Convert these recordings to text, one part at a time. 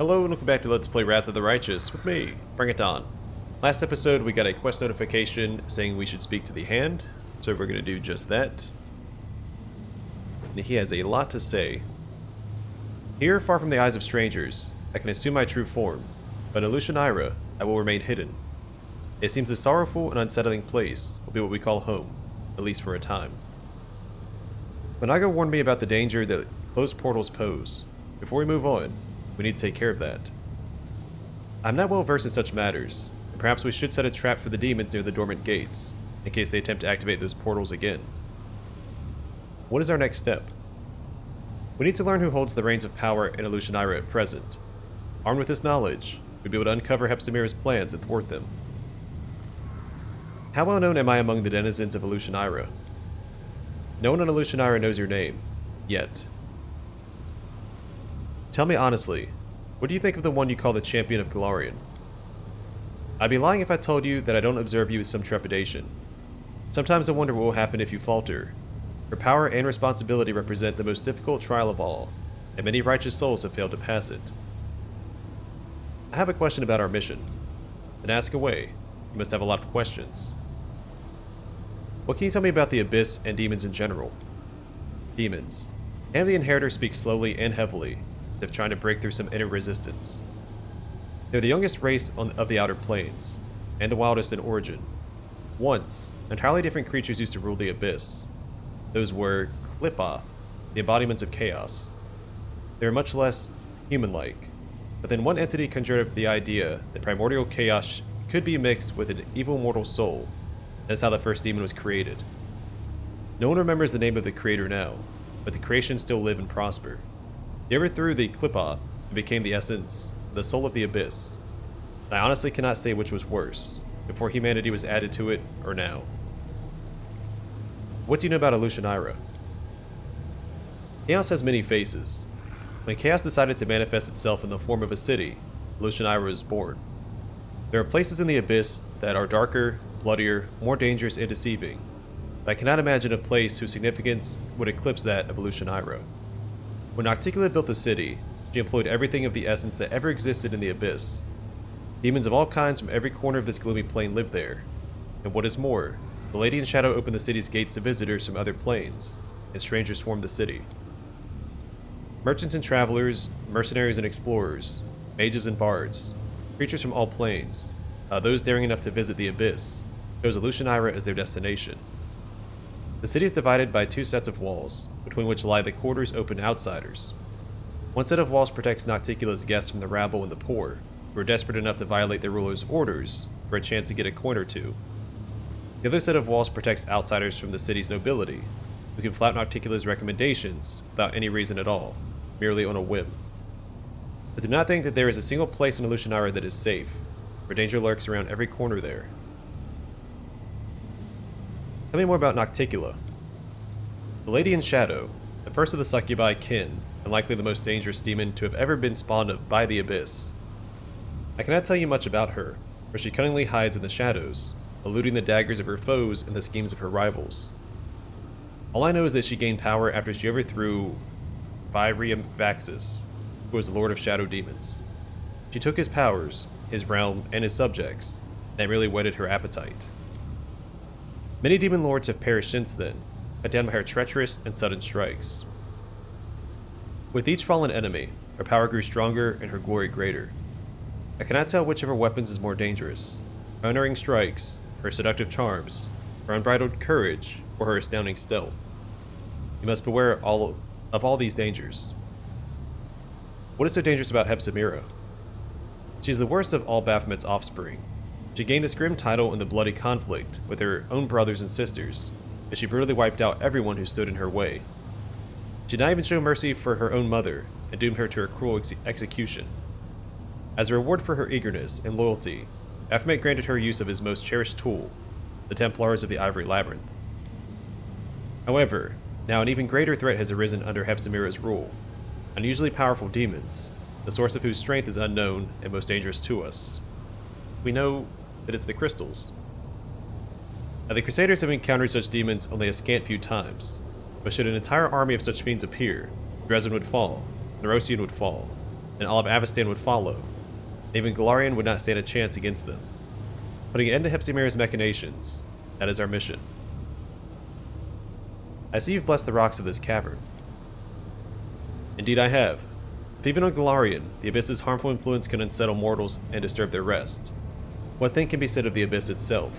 Hello and welcome back to Let's Play Wrath of the Righteous with me, Bring It On. Last episode we got a quest notification saying we should speak to the Hand, so we're going to do just that. And he has a lot to say. Here, far from the eyes of strangers, I can assume my true form, but in Alushinyrra, I will remain hidden. It seems a sorrowful and unsettling place will be what we call home, at least for a time. Managa warned me about the danger that closed portals pose. Before we move on, we need to take care of that. I'm not well versed in such matters, and perhaps we should set a trap for the demons near the dormant gates, in case they attempt to activate those portals again. What is our next step? We need to learn who holds the reins of power in Alushinyrra at present. Armed with this knowledge, we'd be able to uncover Hepzibah's plans and thwart them. How well known am I among the denizens of Alushinyrra? No one in Alushinyrra knows your name, yet. Tell me honestly, what do you think of the one you call the Champion of Golarion? I'd be lying if I told you that I don't observe you with some trepidation. Sometimes I wonder what will happen if you falter. For power and responsibility represent the most difficult trial of all, and many righteous souls have failed to pass it. I have a question about our mission. Then ask away. You must have a lot of questions. What can you tell me about the Abyss and demons in general? Demons. And the Inheritor speaks slowly and heavily, as if trying to break through some inner resistance. They're the youngest race of the Outer Planes, and the wildest in origin. Once, entirely different creatures used to rule the Abyss. Those were Qliphoth, the embodiments of chaos. They were much less human-like, but then one entity conjured up the idea that primordial chaos could be mixed with an evil mortal soul. That's how the first demon was created. No one remembers the name of the creator now, but the creations still live and prosper. They overthrew the Qliphoth and became the essence, the soul of the Abyss. I honestly cannot say which was worse, before humanity was added to it, or now. What do you know about Alushinyrra? Chaos has many faces. When chaos decided to manifest itself in the form of a city, Alushinyrra was born. There are places in the Abyss that are darker, bloodier, more dangerous and deceiving, but I cannot imagine a place whose significance would eclipse that of Alushinyrra. When Nocticula built the city, she employed everything of the essence that ever existed in the Abyss. Demons of all kinds from every corner of this gloomy plane lived there, and what is more, the Lady in Shadow opened the city's gates to visitors from other planes, and strangers swarmed the city. Merchants and travelers, mercenaries and explorers, mages and bards, creatures from all planes, those daring enough to visit the Abyss, chose Alushinyrra as their destination. The city is divided by two sets of walls, between which lie the quarters open to outsiders. One set of walls protects Nocticula's guests from the rabble and the poor, who are desperate enough to violate their ruler's orders for a chance to get a coin or two. The other set of walls protects outsiders from the city's nobility, who can flout Nocticula's recommendations without any reason at all, merely on a whim. But do not think that there is a single place in Alushinyrra that is safe, for danger lurks around every corner there. Tell me more about Nocticula. The Lady in Shadow, the first of the succubi kin, and likely the most dangerous demon to have ever been spawned of by the Abyss. I cannot tell you much about her, for she cunningly hides in the shadows, eluding the daggers of her foes and the schemes of her rivals. All I know is that she gained power after she overthrew Vaxis, who was the Lord of Shadow Demons. She took his powers, his realm, and his subjects, and that merely whetted her appetite. Many demon lords have perished since then, cut down by her treacherous and sudden strikes. With each fallen enemy, her power grew stronger and her glory greater. I cannot tell which of her weapons is more dangerous, her unerring strikes, her seductive charms, her unbridled courage, or her astounding stealth. You must beware of all these dangers. What is so dangerous about Hepzibah? She is the worst of all Baphomet's offspring. She gained this grim title in the bloody conflict with her own brothers and sisters, as she brutally wiped out everyone who stood in her way. She did not even show mercy for her own mother, and doomed her to her cruel execution. As a reward for her eagerness and loyalty, Baphomet granted her use of his most cherished tool, the Templars of the Ivory Labyrinth. However, now an even greater threat has arisen under Hepzibah's rule, unusually powerful demons, the source of whose strength is unknown and most dangerous to us. We know that it's the crystals. Now, the Crusaders have encountered such demons only a scant few times, but should an entire army of such fiends appear, Dresden would fall, Nerosian would fall, and all of Avestan would follow. Even Golarion would not stand a chance against them. Putting an end to Hepsimir's machinations, that is our mission. I see you've blessed the rocks of this cavern. Indeed I have. If even on Golarion, the Abyss's harmful influence can unsettle mortals and disturb their rest, what then can be said of the Abyss itself,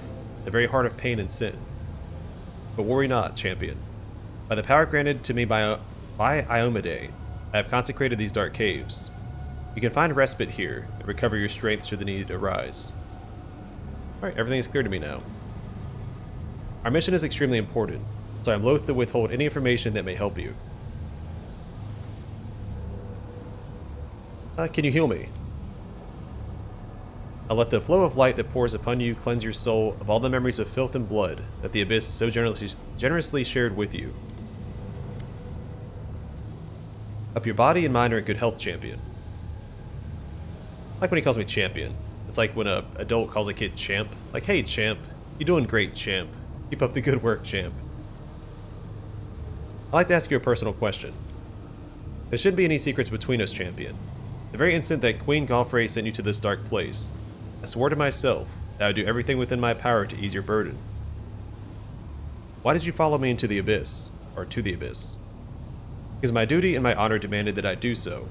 the very heart of pain and sin? But worry not, champion. By the power granted to me by Iomedae, I have consecrated these dark caves. You can find respite here and recover your strength should the need arise. Alright, everything is clear to me now. Our mission is extremely important, so I am loath to withhold any information that may help you. Can you heal me? I'll let the flow of light that pours upon you cleanse your soul of all the memories of filth and blood that the Abyss so generously shared with you. Hope your body and mind are in good health, champion. I like when he calls me champion. It's like when an adult calls a kid champ. Like, hey champ, you doing great, champ. Keep up the good work, champ. I'd like to ask you a personal question. There shouldn't be any secrets between us, champion. The very instant that Queen Galfrey sent you to this dark place, I swore to myself that I would do everything within my power to ease your burden. Why did you follow me into the Abyss, or to the Abyss? Because my duty and my honor demanded that I do so.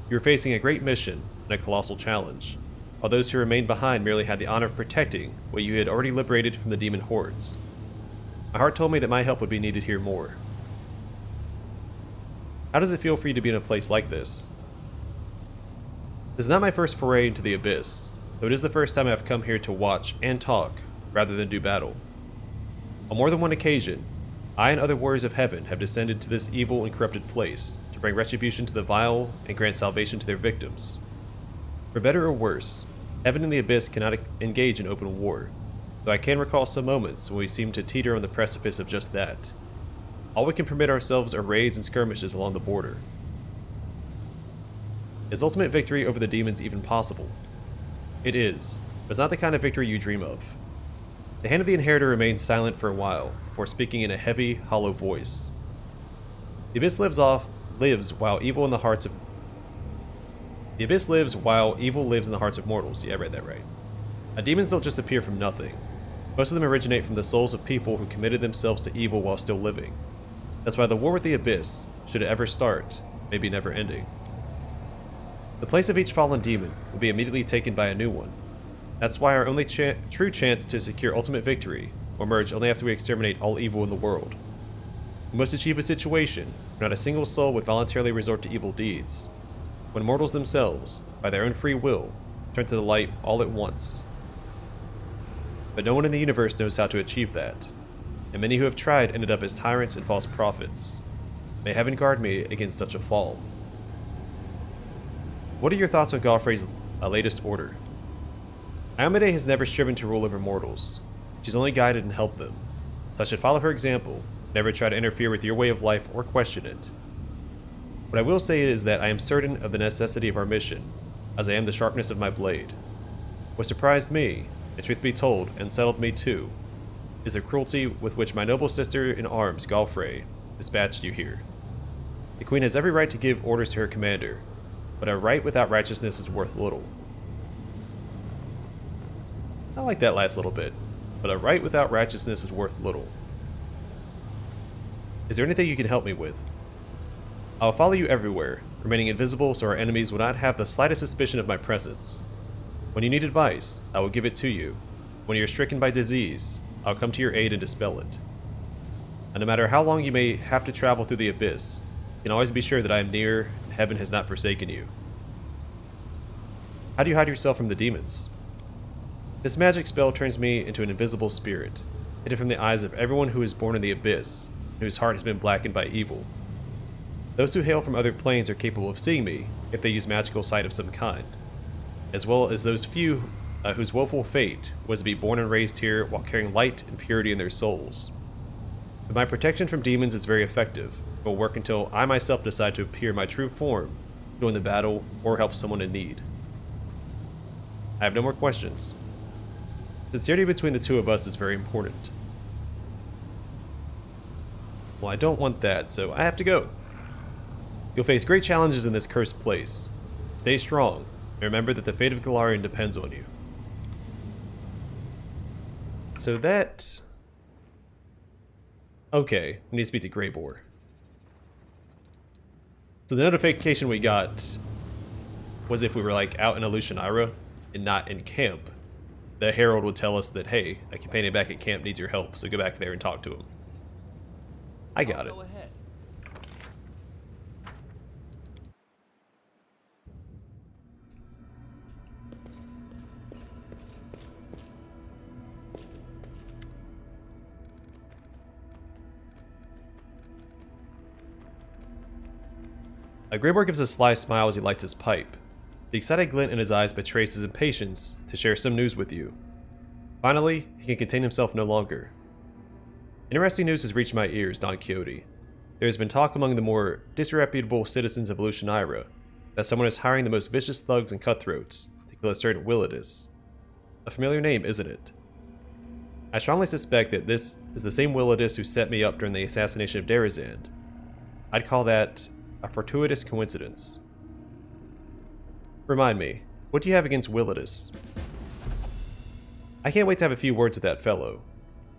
You were facing a great mission and a colossal challenge, while those who remained behind merely had the honor of protecting what you had already liberated from the demon hordes. My heart told me that my help would be needed here more. How does it feel for you to be in a place like this? This is not my first foray into the Abyss, though it is the first time I have come here to watch and talk, rather than do battle. On more than one occasion, I and other warriors of heaven have descended to this evil and corrupted place to bring retribution to the vile and grant salvation to their victims. For better or worse, heaven and the Abyss cannot engage in open war, though I can recall some moments when we seemed to teeter on the precipice of just that. All we can permit ourselves are raids and skirmishes along the border. Is ultimate victory over the demons even possible? It is, but it's not the kind of victory you dream of. The Hand of the Inheritor remains silent for a while, before speaking in a heavy, hollow voice. The Abyss lives while evil in the hearts of... The Abyss lives while evil lives in the hearts of mortals. Yeah, I read that right. Demons don't just appear from nothing. Most of them originate from the souls of people who committed themselves to evil while still living. That's why the war with the Abyss, should it ever start, may be never ending. The place of each fallen demon will be immediately taken by a new one. That's why our only true chance to secure ultimate victory will emerge only after we exterminate all evil in the world. We must achieve a situation where not a single soul would voluntarily resort to evil deeds, when mortals themselves, by their own free will, turn to the light all at once. But no one in the universe knows how to achieve that, and many who have tried ended up as tyrants and false prophets. May heaven guard me against such a fall. What are your thoughts on Galfrey's latest order? Iomedae has never striven to rule over mortals. She's only guided and helped them. So I should follow her example, never try to interfere with your way of life or question it. What I will say is that I am certain of the necessity of our mission, as I am the sharpness of my blade. What surprised me, and truth be told, unsettled me too, is the cruelty with which my noble sister in arms, Galfrey, dispatched you here. The Queen has every right to give orders to her commander, but a right without righteousness is worth little. I like that last little bit, but a right without righteousness is worth little. Is there anything you can help me with? I will follow you everywhere, remaining invisible so our enemies will not have the slightest suspicion of my presence. When you need advice, I will give it to you. When you are stricken by disease, I will come to your aid and dispel it. And no matter how long you may have to travel through the Abyss, you can always be sure that I am near and heaven has not forsaken you. How do you hide yourself from the demons? This magic spell turns me into an invisible spirit, hidden from the eyes of everyone who is born in the Abyss, and whose heart has been blackened by evil. Those who hail from other planes are capable of seeing me, if they use magical sight of some kind, as well as those few whose woeful fate was to be born and raised here while carrying light and purity in their souls. But my protection from demons is very effective, but will work until I myself decide to appear in my true form, join the battle, or help someone in need. I have no more questions. Sincerity between the two of us is very important. Well, I don't want that, so I have to go. You'll face great challenges in this cursed place. Stay strong, and remember that the fate of Galarian depends on you. So that... Okay, we need to speak to Greyboar. So the notification we got was if we were like out in Alushinyrra and not in camp, the herald would tell us that, hey, a companion back at camp needs your help, so go back there and talk to him. I got it. Go ahead. Greyboar gives a sly smile as he lights his pipe. The excited glint in his eyes betrays his impatience to share some news with you. Finally, he can contain himself no longer. Interesting news has reached my ears, Don Quixote. There has been talk among the more disreputable citizens of Alushinyrra that someone is hiring the most vicious thugs and cutthroats to kill a certain Willidus. A familiar name, isn't it? I strongly suspect that this is the same Willidus who set me up during the assassination of Derazand. I'd call that a fortuitous coincidence. Remind me, what do you have against Willidus? I can't wait to have a few words with that fellow.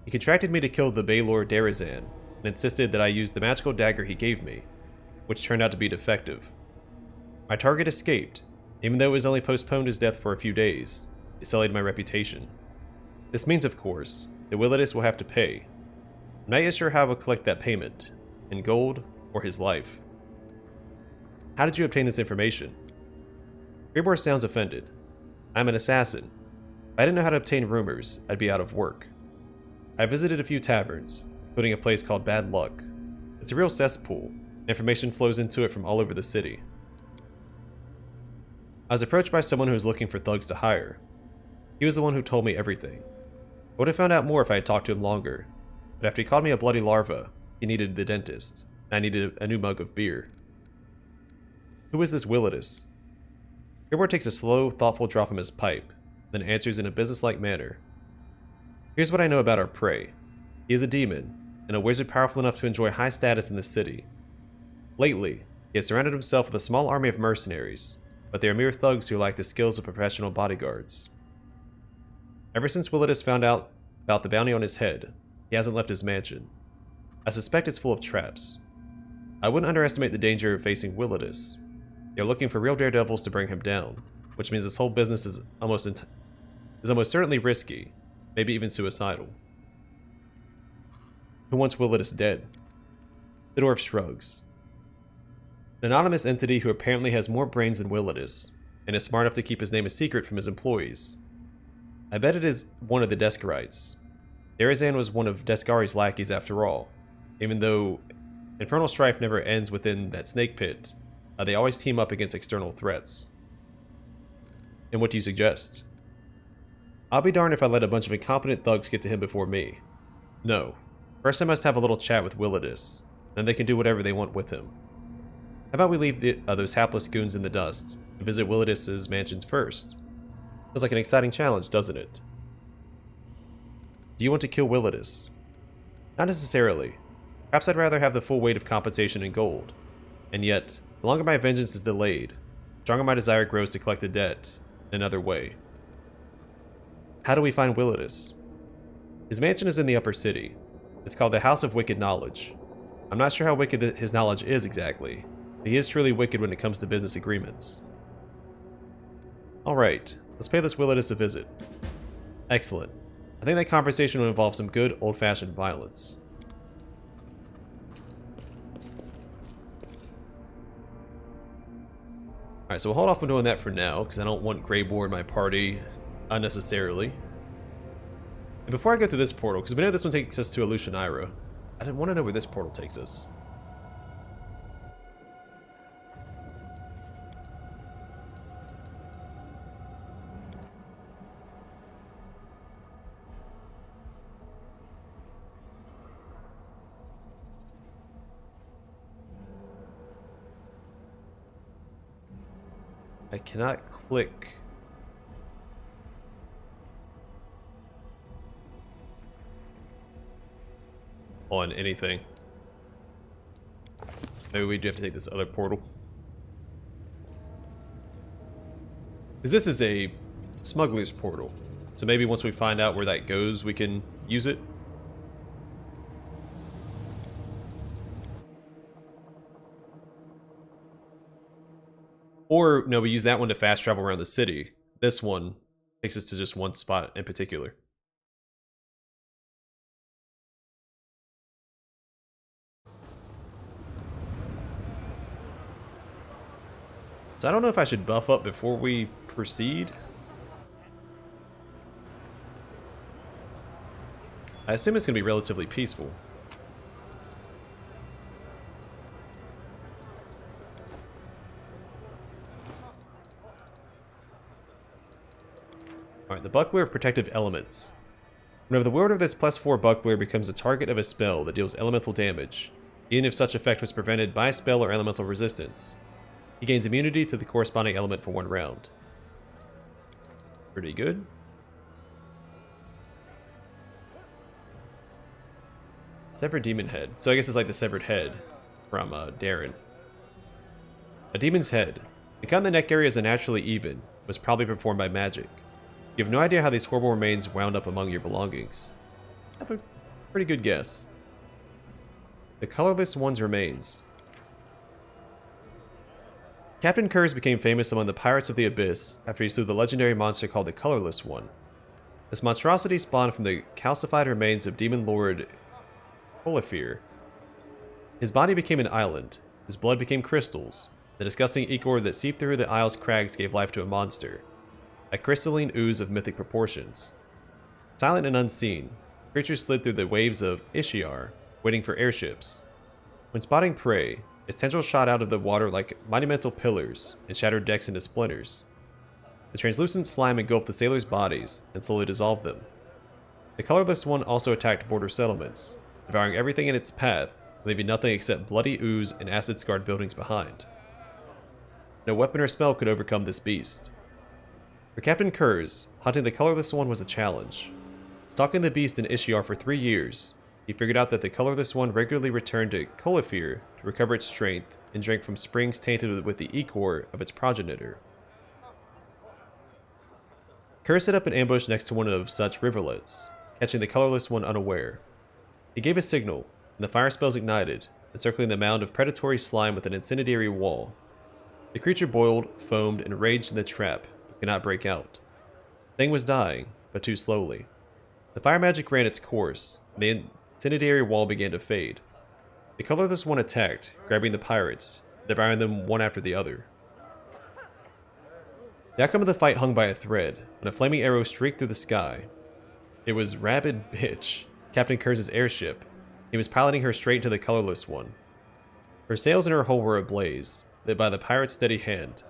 He contracted me to kill the Baylor Derazan, and insisted that I use the magical dagger he gave me, which turned out to be defective. My target escaped, even though it was only postponed his death for a few days. It sullied my reputation. This means, of course, that Willidus will have to pay. I'm not yet sure how I will collect that payment, in gold or his life. How did you obtain this information? Greyboar sounds offended. I'm an assassin. If I didn't know how to obtain rumors, I'd be out of work. I visited a few taverns, including a place called Bad Luck. It's a real cesspool. Information flows into it from all over the city. I was approached by someone who was looking for thugs to hire. He was the one who told me everything. I would have found out more if I had talked to him longer, but after he called me a bloody larva, he needed the dentist, and I needed a new mug of beer. Who is this Willidus? Greyboar takes a slow, thoughtful draw from his pipe, then answers in a businesslike manner. Here's what I know about our prey. He is a demon, and a wizard powerful enough to enjoy high status in the city. Lately, he has surrounded himself with a small army of mercenaries, but they are mere thugs who lack the skills of professional bodyguards. Ever since Willidus found out about the bounty on his head, he hasn't left his mansion. I suspect it's full of traps. I wouldn't underestimate the danger of facing Willidus. They're looking for real daredevils to bring him down, which means this whole business is almost certainly risky, maybe even suicidal. Who wants Willidus dead? The dwarf shrugs. An anonymous entity who apparently has more brains than Willidus, and is smart enough to keep his name a secret from his employees. I bet it is one of the Deskarites. Derazan was one of Deskari's lackeys after all, even though infernal strife never ends within that snake pit. They always team up against external threats. And what do you suggest? I'll be darned if I let a bunch of incompetent thugs get to him before me. No. First I must have a little chat with Willidus, then they can do whatever they want with him. How about we leave those hapless goons in the dust, and visit Willidus's mansions first? Feels like an exciting challenge, doesn't it? Do you want to kill Willidus? Not necessarily. Perhaps I'd rather have the full weight of compensation in gold. And yet, the longer my vengeance is delayed, the stronger my desire grows to collect a debt in another way. How do we find Willidus? His mansion is in the upper city. It's called the House of Wicked Knowledge. I'm not sure how wicked his knowledge is exactly, but he is truly wicked when it comes to business agreements. Alright, let's pay this Willidus a visit. Excellent. I think that conversation will involve some good old-fashioned violence. Alright, so we'll hold off on doing that for now, because I don't want Greyboar in my party unnecessarily. And before I go through this portal, because we know this one takes us to Alushinyrra, I didn't want to know where this portal takes us. I cannot click. On anything. Maybe we do have to take this other portal. Because this is a smuggler's portal. So maybe once we find out where that goes, we can use it. Or, no, we use that one to fast travel around the city. This one takes us to just one spot in particular. So I don't know if I should buff up before we proceed. I assume it's going to be relatively peaceful. Alright, the Buckler of Protective Elements. Whenever the wielder of this +4 Buckler becomes a target of a spell that deals elemental damage, even if such effect was prevented by spell or elemental resistance, he gains immunity to the corresponding element for 1 round. Pretty good. Severed Demon Head. So I guess it's like the severed head from Darren. A demon's head. The cut in the neck area is unnaturally even, was probably performed by magic. You have no idea how these horrible remains wound up among your belongings. I have a pretty good guess. The Colorless One's remains. Captain Kurz became famous among the pirates of the Abyss after he slew the legendary monster called the Colorless One. This monstrosity spawned from the calcified remains of demon lord Colifir. His body became an island, his blood became crystals. The disgusting ichor that seeped through the isle's crags gave life to a monster, a crystalline ooze of mythic proportions. Silent and unseen, creatures slid through the waves of Ishiar, waiting for airships. When spotting prey, its tendrils shot out of the water like monumental pillars and shattered decks into splinters. The translucent slime engulfed the sailors' bodies and slowly dissolved them. The Colorless One also attacked border settlements, devouring everything in its path, leaving nothing except bloody ooze and acid-scarred buildings behind. No weapon or spell could overcome this beast. For Captain Kurz, hunting the Colorless One was a challenge. Stalking the beast in Ishiar for 3 years, he figured out that the Colorless One regularly returned to Colifir to recover its strength and drank from springs tainted with the ichor of its progenitor. Kurz set up an ambush next to one of such riverlets, catching the Colorless One unaware. He gave a signal, and the fire spells ignited, encircling the mound of predatory slime with an incendiary wall. The creature boiled, foamed, and raged in the trap, but could not break out. The thing was dying, but too slowly. The fire magic ran its course, and the incendiary wall began to fade. The Colorless One attacked, grabbing the pirates, devouring them one after the other. The outcome of the fight hung by a thread, when a flaming arrow streaked through the sky. It was Rabid Bitch, Captain Kurz's airship. He was piloting her straight into the Colorless One. Her sails and her hull were ablaze, lit by the pirate's steady hand.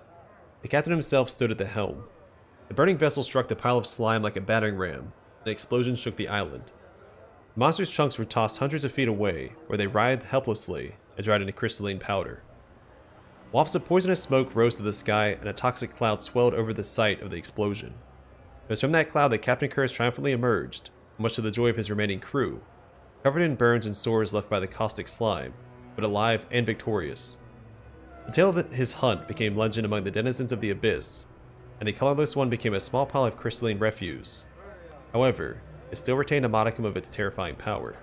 The captain himself stood at the helm. The burning vessel struck the pile of slime like a battering ram. An explosion shook the island. The monster's chunks were tossed hundreds of feet away, where they writhed helplessly and dried into crystalline powder. Wafts of poisonous smoke rose to the sky, and a toxic cloud swelled over the site of the explosion. It was from that cloud that Captain Kurz triumphantly emerged, much to the joy of his remaining crew, covered in burns and sores left by the caustic slime, but alive and victorious. The tale of his hunt became legend among the denizens of the Abyss, and the Colorless One became a small pile of crystalline refuse. However, it still retained a modicum of its terrifying power.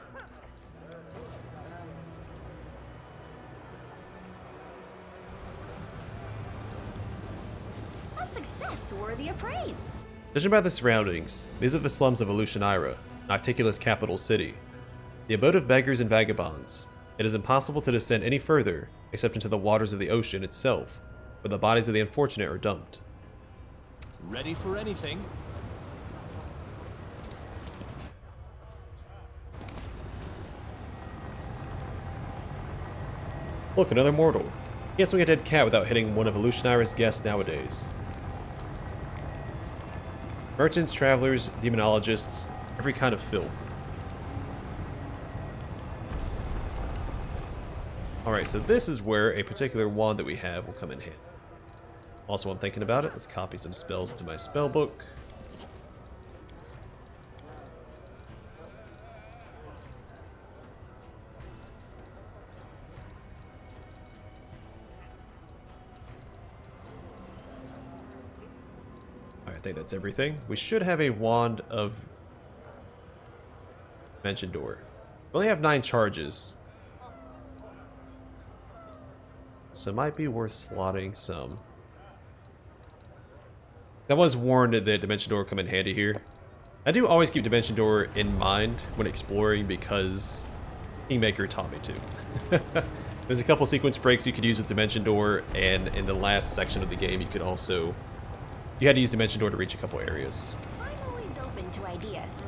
A success worthy of praise. Judging by the surroundings, these are the slums of Alushinyrra, Nocticula's capital city. The abode of beggars and vagabonds. It is impossible to descend any further except into the waters of the ocean itself, where the bodies of the unfortunate are dumped. Ready for anything? Look, another mortal. Can't swing a dead cat without hitting one of Alushinyrra's guests nowadays. Merchants, travelers, demonologists, every kind of filth. Alright, so this is where a particular wand that we have will come in handy. Also, while I'm thinking about it, let's copy some spells into my spell book. think that's everything. We should have a wand of dimension door. We only have 9 charges, so it might be worth slotting some. I was warned that the dimension door would come in handy here. I do always keep dimension door in mind when exploring because Kingmaker taught me to. There's a couple sequence breaks you could use with dimension door, and in the last section of the game you had to use dimension door to reach a couple areas. I'm always open to ideas.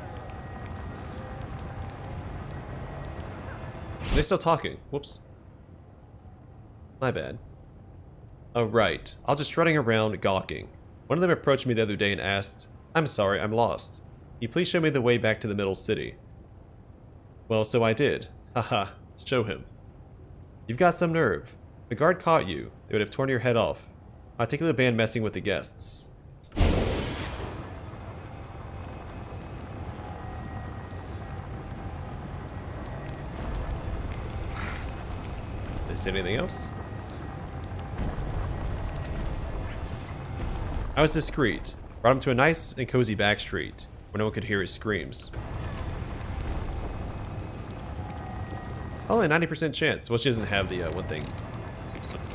They're still talking. Whoops. My bad. Oh, right. I was just strutting around, gawking. One of them approached me the other day and asked, "I'm sorry, I'm lost. Can you please show me the way back to the middle city?" Well, so I did. Haha, show him. You've got some nerve. If the guard caught you, they would have torn your head off. I take the band messing with the guests. Did they say anything else? I was discreet. Brought him to a nice and cozy back street, where no one could hear his screams. Only a 90% chance. Well, she doesn't have the one thing.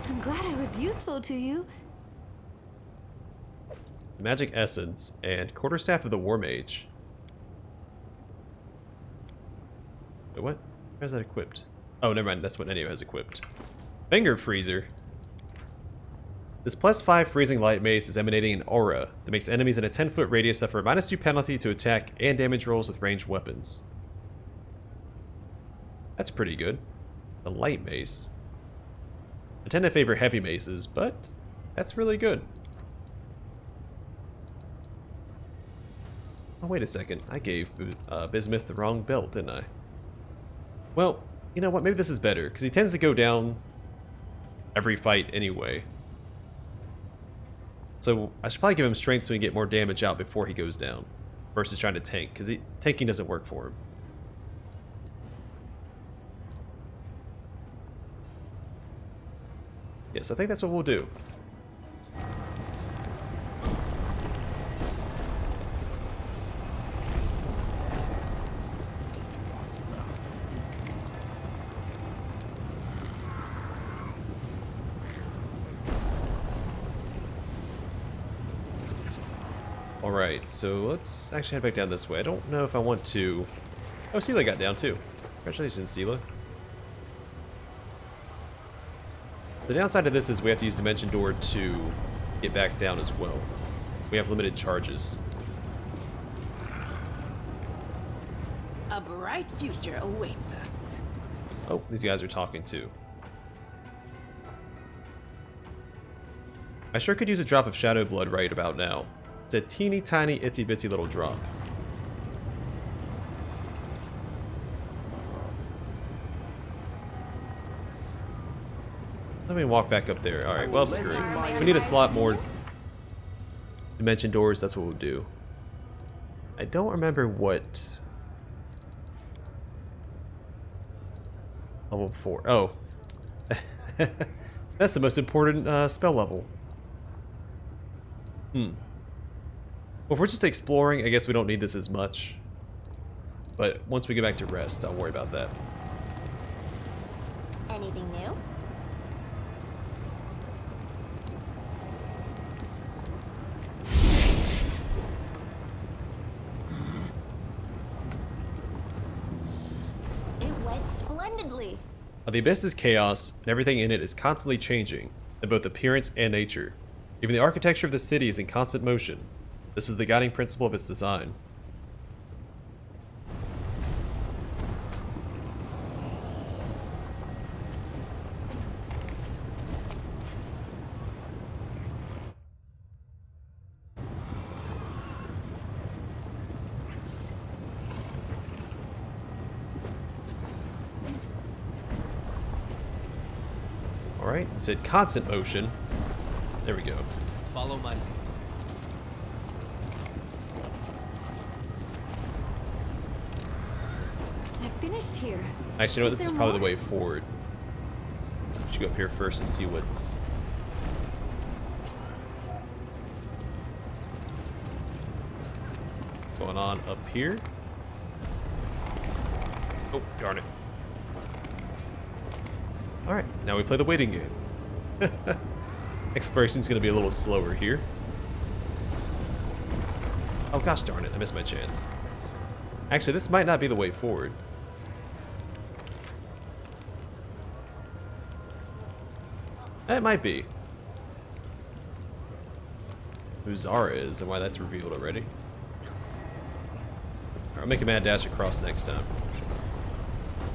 I'm glad I was useful to you. Magic Essence and Quarterstaff of the War Mage. Wait, what? Where's that equipped? Oh, never mind. That's what Enio has equipped. Finger Freezer. This +5 freezing light mace is emanating an aura that makes enemies in a 10-foot radius suffer a -2 penalty to attack and damage rolls with ranged weapons. That's pretty good. The light mace. I tend to favor heavy maces, but that's really good. Oh, wait a second. I gave Bismuth the wrong belt, didn't I? Well, you know what? Maybe this is better, because he tends to go down every fight anyway. So I should probably give him strength so he can get more damage out before he goes down, versus trying to tank, because tanking doesn't work for him. Yes, I think that's what we'll do. Alright, so let's actually head back down this way. I don't know if I want to... Oh, Sela got down too. Congratulations, Sela. The downside of this is we have to use Dimension Door to get back down as well. We have limited charges. A bright future awaits us. Oh, these guys are talking too. I sure could use a drop of Shadow Blood right about now. It's a teeny tiny itsy bitsy little drop. Let me walk back up there. Alright, well, screw it. We need a slot more Dimension Doors, that's what we'll do. I don't remember what... Level 4. Oh. That's the most important spell level. Well, if we're just exploring, I guess we don't need this as much. But once we get back to rest, I'll worry about that. Anything new? It went splendidly. The Abyss is chaos, and everything in it is constantly changing, in both appearance and nature. Even the architecture of the city is in constant motion. This is the guiding principle of its design. Alright, it said constant motion. There we go. Follow my lead. I finished here. Actually, you know what? Is This is there probably the more? way forward. We should go up here first and see what's... Going on up here. Oh, darn it. Alright, now we play the waiting game. Exploration's gonna be a little slower here. Oh gosh darn it, I missed my chance. Actually, this might not be the way forward. It might be. Who Zara is and why that's revealed already. Alright, I'll make a mad dash across next time.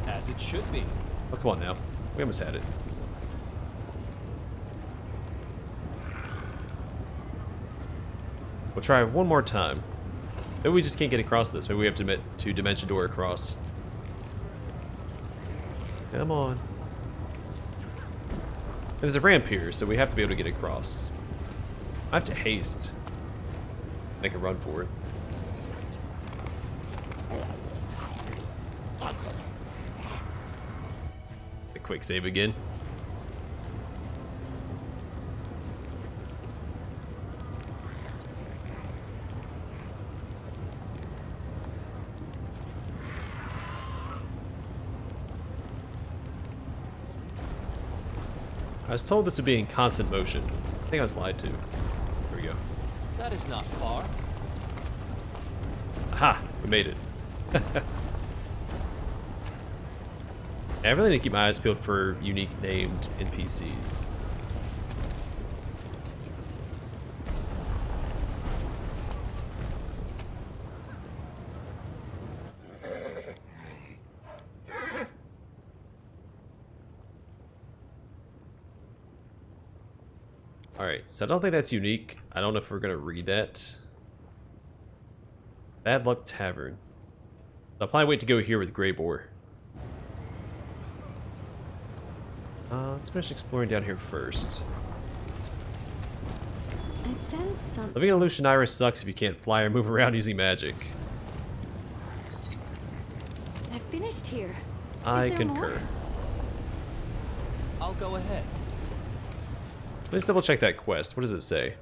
As it should be. Oh, come on now. We almost had it. We'll try one more time. Maybe we just can't get across this. Maybe we have to dimension door across. Come on. And there's a ramp here, so we have to be able to get across. I have to haste. Make a run for it. A quick save again. I was told this would be in constant motion. I think I was lied to. Here we go. That is not far. Aha! We made it. I really need to keep my eyes peeled for unique named NPCs. Alright, so I don't think that's unique. I don't know if we're going to read that. Bad Luck Tavern. I'll probably wait to go here with Grey Boar. Let's finish exploring down here first. I sense some. Living in Alushinyrra sucks if you can't fly or move around using magic. I finished here. I Is there concur. more? I'll go ahead. Let's double check that quest. What does it say?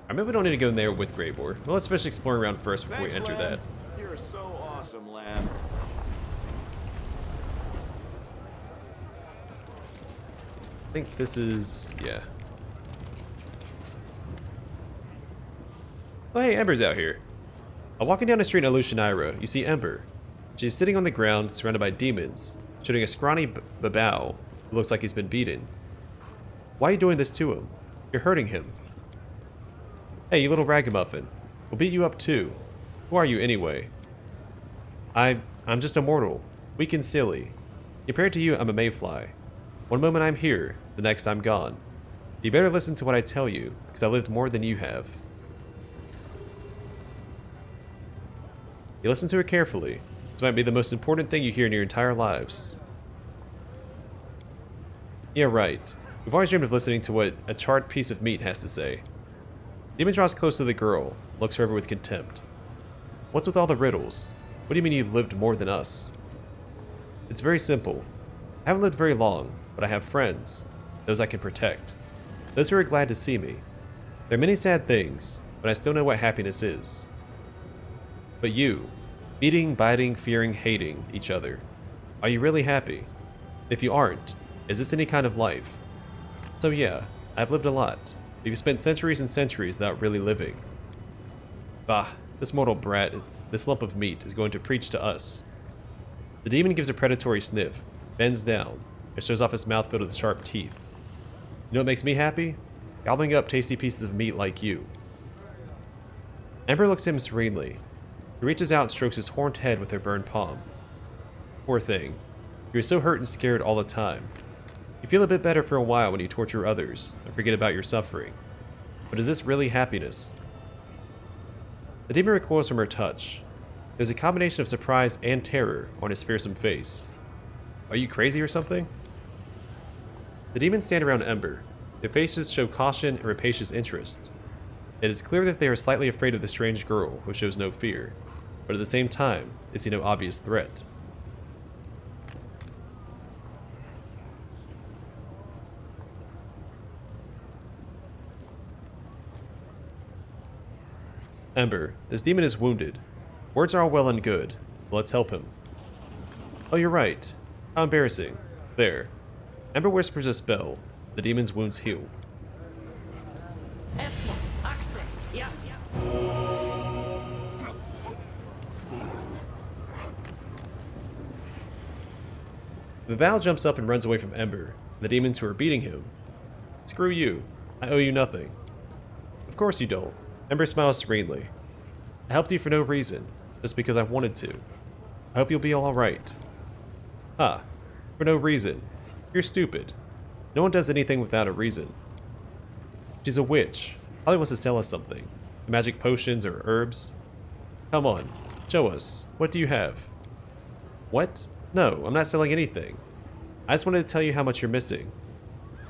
I mean, we don't need to go in there with Grey Boar. Well, let's finish exploring around first before we enter that. You're so awesome, Lamb. I think this is... yeah. Oh, hey, Ember's out here. While walking down the street in Alushinyrra, you see Ember. She's sitting on the ground, surrounded by demons, shooting a scrawny babao who looks like he's been beaten. Why are you doing this to him? You're hurting him. Hey, you little ragamuffin. We'll beat you up too. Who are you anyway? I'm just a mortal, weak and silly. Compared to you, I'm a mayfly. One moment I'm here, the next I'm gone. You better listen to what I tell you, because I lived more than you have. You listen to her carefully. This might be the most important thing you hear in your entire lives. Yeah, right. We've always dreamed of listening to what a charred piece of meat has to say. Demon draws close to the girl, looks her over with contempt. What's with all the riddles? What do you mean you've lived more than us? It's very simple. I haven't lived very long, but I have friends. Those I can protect. Those who are glad to see me. There are many sad things, but I still know what happiness is. But you, beating, biting, fearing, hating each other. Are you really happy? If you aren't, is this any kind of life? So yeah, I've lived a lot. But you've spent centuries and centuries without really living. Bah, this mortal brat, this lump of meat, is going to preach to us. The demon gives a predatory sniff, bends down, and shows off his mouth filled with sharp teeth. You know what makes me happy? Gobbling up tasty pieces of meat like you. Ember looks at him serenely. He reaches out and strokes his horned head with her burned palm. Poor thing. You're so hurt and scared all the time. You feel a bit better for a while when you torture others and forget about your suffering. But is this really happiness? The demon recoils from her touch. There's a combination of surprise and terror on his fearsome face. Are you crazy or something? The demons stand around Ember. Their faces show caution and rapacious interest. It is clear that they are slightly afraid of the strange girl who shows no fear, but at the same time, they see no obvious threat. Ember, this demon is wounded. Words are all well and good, but let's help him. Oh, you're right. How embarrassing. There. Ember whispers a spell. The demon's wounds heal. Vival jumps up and runs away from Ember, the demons who are beating him. Screw you. I owe you nothing. Of course you don't. Ember smiles serenely. I helped you for no reason, just because I wanted to. I hope you'll be alright. Ah, for no reason. You're stupid. No one does anything without a reason. She's a witch. Probably wants to sell us something. Magic potions or herbs. Come on, show us. What do you have? What? No, I'm not selling anything. I just wanted to tell you how much you're missing.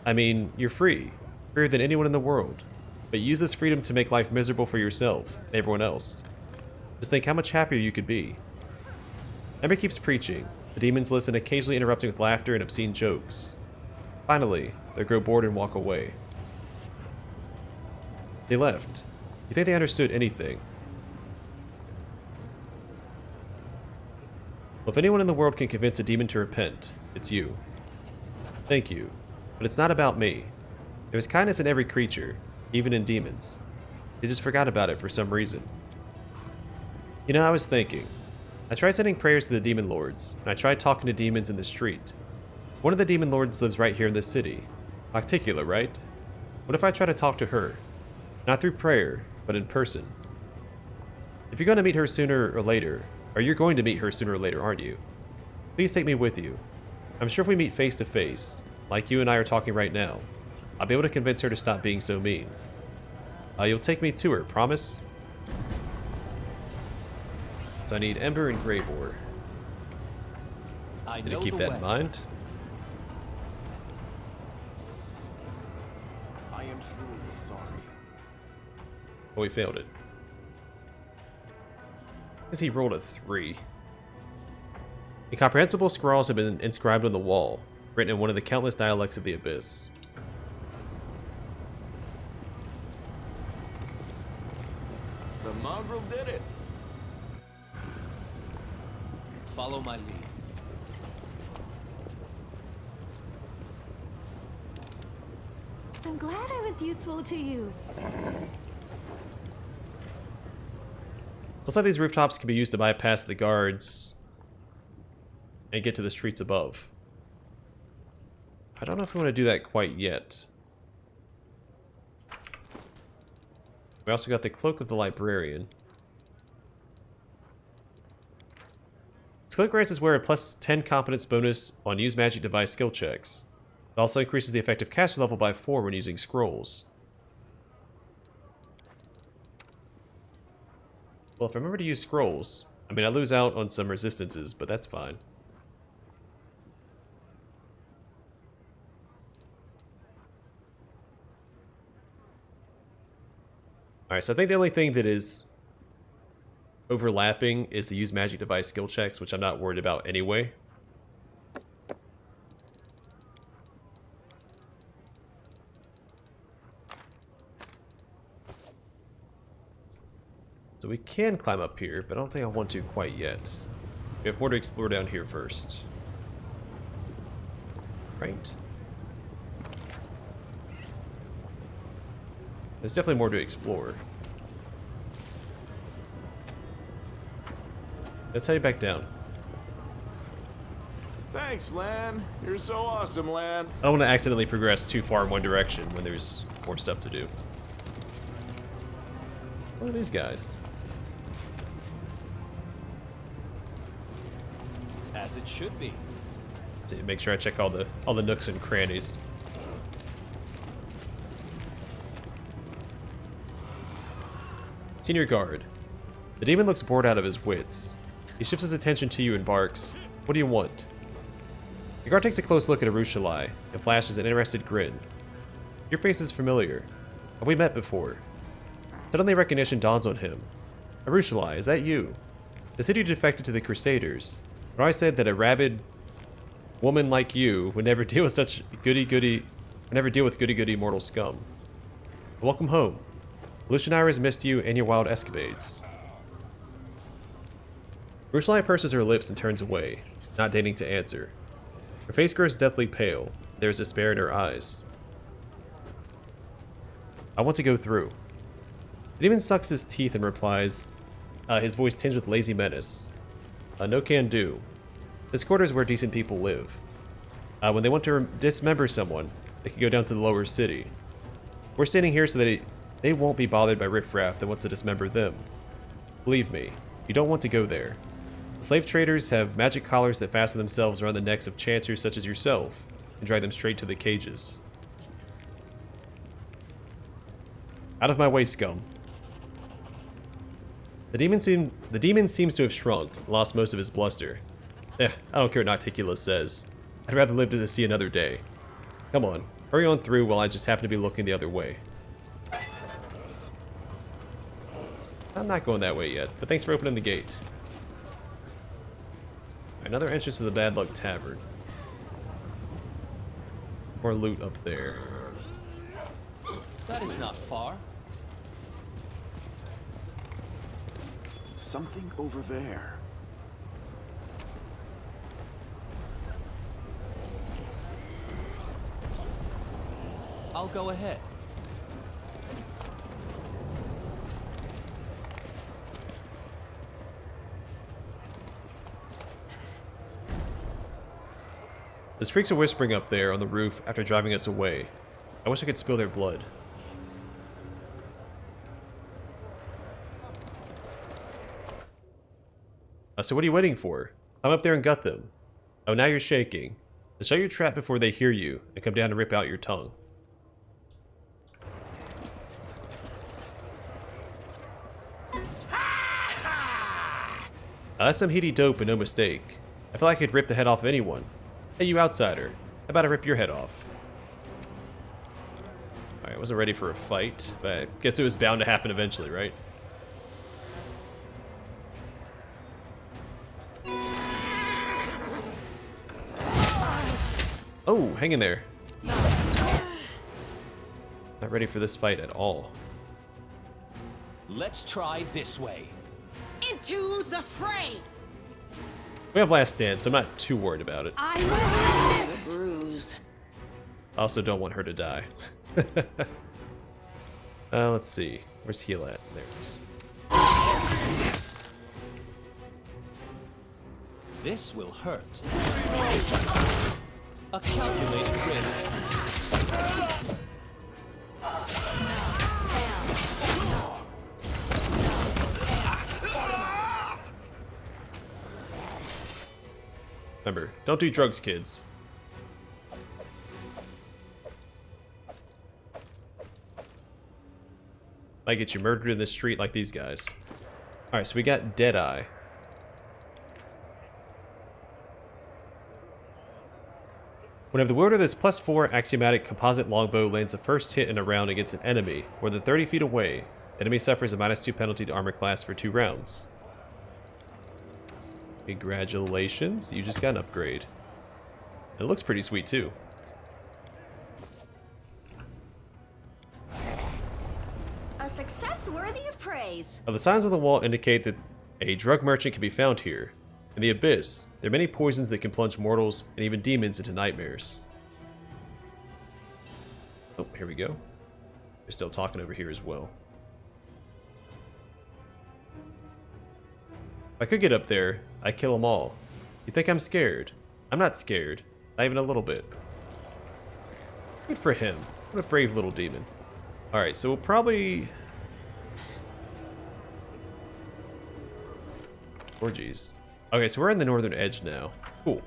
I mean, you're free. Freer than anyone in the world. But use this freedom to make life miserable for yourself and everyone else. Just think how much happier you could be. Ember keeps preaching. The demons listen, occasionally interrupting with laughter and obscene jokes. Finally, they grow bored and walk away. They left. You think they understood anything? Well, if anyone in the world can convince a demon to repent, it's you. Thank you. But it's not about me. There's kindness in every creature, even in demons. They just forgot about it for some reason. You know, I was thinking. I tried sending prayers to the demon lords, and I tried talking to demons in the street. One of the demon lords lives right here in this city. Octicula, right? What if I try to talk to her? Not through prayer, but in person. If you're going to meet her sooner or later, or you're going to meet her sooner or later, aren't you? Please take me with you. I'm sure if we meet face to face, like you and I are talking right now, I'll be able to convince her to stop being so mean. You'll take me to her, promise? So I need Ember and Grave Ore. I Need know to keep the that way. in mind. I am truly sorry. Oh, we failed it. Because he rolled a 3. Incomprehensible scrawls have been inscribed on the wall, written in one of the countless dialects of the Abyss. The mongrel did it. Follow my lead. I'm glad I was useful to you. Looks like these rooftops can be used to bypass the guards and get to the streets above. I don't know if we want to do that quite yet. We also got the Cloak of the Librarian. This cloak grants us wearer a plus 10 competence bonus on use magic device skill checks. It also increases the effective caster level by 4 when using scrolls. Well, if I remember to use scrolls, I mean, I lose out on some resistances, but that's fine. Alright, so I think the only thing that is overlapping is the use magic device skill checks, which I'm not worried about anyway. So we can climb up here, but I don't think I want to quite yet. We have more to explore down here first. Right? There's definitely more to explore. Let's head back down. Thanks, Lan. You're so awesome, Lan. I don't want to accidentally progress too far in one direction when there's more stuff to do. What are these guys? As it should be. To make sure I check all the nooks and crannies. Senior guard. The demon looks bored out of his wits. He shifts his attention to you and barks, "What do you want?" The guard takes a close look at Alushinyrra and flashes an interested grin. Your face is familiar. Have we met before? Suddenly recognition dawns on him. Alushinyrra, is that you? The city defected to the Crusaders. But I said that a rabid woman like you would never deal with such goody-goody mortal scum. Welcome home. Alushinyrra has missed you and your wild escapades. Ursulina purses her lips and turns away, not deigning to answer. Her face grows deathly pale. There is despair in her eyes. I want to go through. The demon sucks his teeth and replies, his voice tinged with lazy menace. No can do. This quarter is where decent people live. When they want to dismember someone, they can go down to the lower city. We're standing here so that they won't be bothered by riffraff that wants to dismember them. Believe me, you don't want to go there. The slave traders have magic collars that fasten themselves around the necks of chancers such as yourself and drag them straight to the cages. Out of my way, scum. The demon seems to have shrunk, lost most of his bluster. I don't care what Nocticulus says. I'd rather live to see another day. Come on, hurry on through while I just happen to be looking the other way. I'm not going that way yet, but thanks for opening the gate. Another entrance to the Bad Luck Tavern. More loot up there. That is not far. Something over there. I'll go ahead. Those freaks are whispering up there on the roof after driving us away. I wish I could spill their blood. So what are you waiting for? Climb up there and gut them. Oh, now you're shaking. Then shut your trap before they hear you and come down and rip out your tongue. That's some heady dope and no mistake. I feel like I could rip the head off of anyone. Hey, you outsider. How about I rip your head off? Alright, I wasn't ready for a fight, but I guess it was bound to happen eventually, right? Oh, hang in there. Not ready for this fight at all. Let's try this way. Into the fray! We have last stand, so I'm not too worried about it. I will assist. Bruise. I also don't want her to die. Let's see. Where's heal at? There it is. This will hurt. A calculated risk. Remember, don't do drugs, kids. Might get you murdered in the street like these guys. Alright, so we got Deadeye. Whenever the wielder of this +4 axiomatic composite longbow lands the first hit in a round against an enemy more than 30 feet away, the enemy suffers a -2 penalty to armor class for 2 rounds. Congratulations, you just got an upgrade. It looks pretty sweet too. A success worthy of praise. Now, the signs on the wall indicate that a drug merchant can be found here. In the Abyss, there are many poisons that can plunge mortals and even demons into nightmares. Oh, here we go. They're still talking over here as well. If I could get up there, I'd kill them all. You think I'm scared? I'm not scared. Not even a little bit. Good for him. What a brave little demon. Alright, so we'll probably... Orgies. Okay, so we're in the northern edge now. Cool.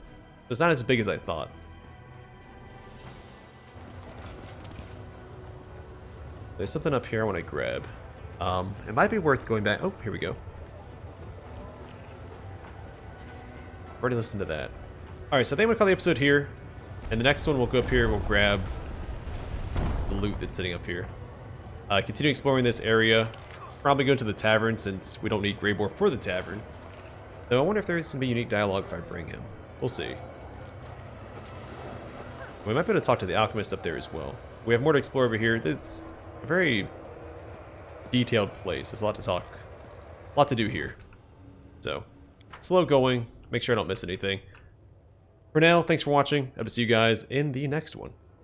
It's not as big as I thought. There's something up here I want to grab. It might be worth going back. Oh, here we go. Already listened to that. Alright, so I think I'm gonna call the episode here. And the next one we'll go up here and we'll grab the loot that's sitting up here. Continue exploring this area. Probably go to the tavern since we don't need Greybore for the tavern. Though I wonder if there's gonna be unique dialogue if I bring him. We'll see. We might be able to talk to the alchemist up there as well. We have more to explore over here. It's a very detailed place. There's a lot to do here. So, slow going. Make sure I don't miss anything. For now, thanks for watching. I will see you guys in the next one.